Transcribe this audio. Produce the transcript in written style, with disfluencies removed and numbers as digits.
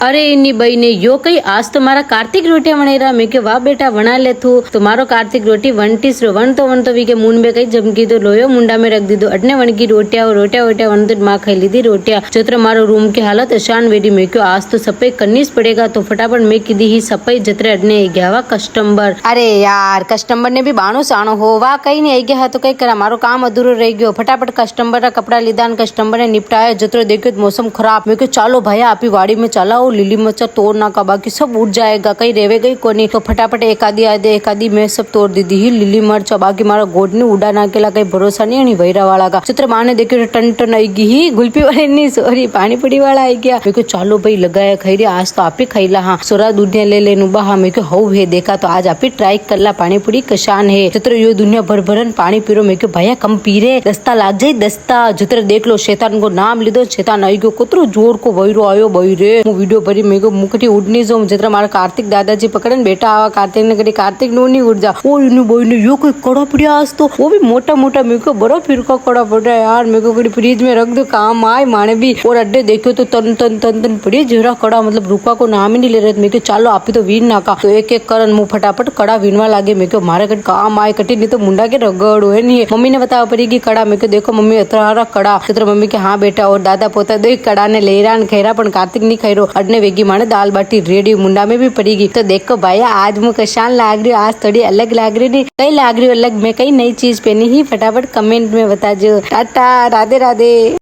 अरे इन्नी बई ने यो कई आज तो मारा कार्तिक रोटियां बनाई रहा। मैं के वाह बेटा बना ले तू तो मारो कार्तिक रोटी वन तो वी के मून में कई जमकी तो लोयो मुंडा में रख दी दो अटने वन की रोटियां वन तो माँ खाई ली थी रोटियां जत्र मारो रूम की हालत अशान वेडी मैं क्यों आज तो सफाई करनी पड़ेगा तो फटाफट मैं की दी ही सफाई जत्र अडने आई गया वा कस्टमर। अरे यार कस्टमर ने भी बाणो साणो हो वाह कई नहीं आई गया तो कई करा मारो काम अधूरो रह गयो। फटाफट कस्टमर कपड़ा लीधा कस्टमर ने निपटाया जत्र देखो मौसम खराब मैं चालो भाई आप वाड़ी में चलाओ लिली मच्छर तोड़ ना का बाकी सब उठ जाएगा कहीं रेवे गई कोनी तो फटाफट एक आधी मैं सब तोड़ दी थी लिली मरचा बाकी मारा गोड ने उड़ा ना केला कहीं भरोसा नहीं वहीरा वाला का चित्र माँ ने देखियो टन टन आई गई ही गुल्फी वाले नहीं सॉरी पानी पुड़ी वाला आई गया मेरे को चालो भाई लगाया खाई रही आज तो आप ही खाई ला। हाँ सोरा दूधिया ले लेनु बा मेरे को हव है देखा तो आज आप ही ट्राई कर ला पानी पुड़ी कशान है चित्र यो दुनिया भर भरन पानी पीरो मेरे को भैया कम पी रे दस्ता लाग जाये दस्ता चित्र देख लो शैतान को नाम लीधो शैतान आई गयो कुतरो जोर को वहीरो आयो भाई रे वीडियो भरी मेरे को मुकटी उड़नी जो जरा मारा कार्तिक दादाजी पकड़े ने बेटा आवा कार्तिक ने करी कार्तिक नो नहीं उड़ जा ओ इनु बोई ने यो कोई कड़ा पड़िया आज तो वो भी मोटा मोटा मेरे को बड़ा फिर का कड़ा पड़ रहा है यार मेरे को कड़ी फ्रिज में रख दो काम आए माने भी और अड्डे देखो तो तन तन तन तन पड़ी जरा कड़ा मतलब रुका को नाम ही नहीं ले रहे मेरे को चालो आप ही तो वीन ना का तो एक एक करन मुंह फटाफट कड़ा वीनवा लागे मेरे को मारे कट काम आए कटी नहीं तो मुंडा के रगड़ है नहीं मम्मी ने बताया पड़ेगी कड़ा मेरे को देखो मम्मी अतरा कड़ा चित्र मम्मी के हाँ बेटा और दादा पोता दो कड़ा ने लेरान खेरा पण कार्तिक नहीं खाई रो अडने वेगी माने दाल बाटी रेडी मुंडा में भी पड़ेगी तो देखो भैया आज मुझे कशान लाग रही आज थोड़ी अलग लाग रही नहीं कई लाग रही अलग मैं कई नई चीज पहनी ही फटाफट कमेंट में बता जो टाटा राधे राधे।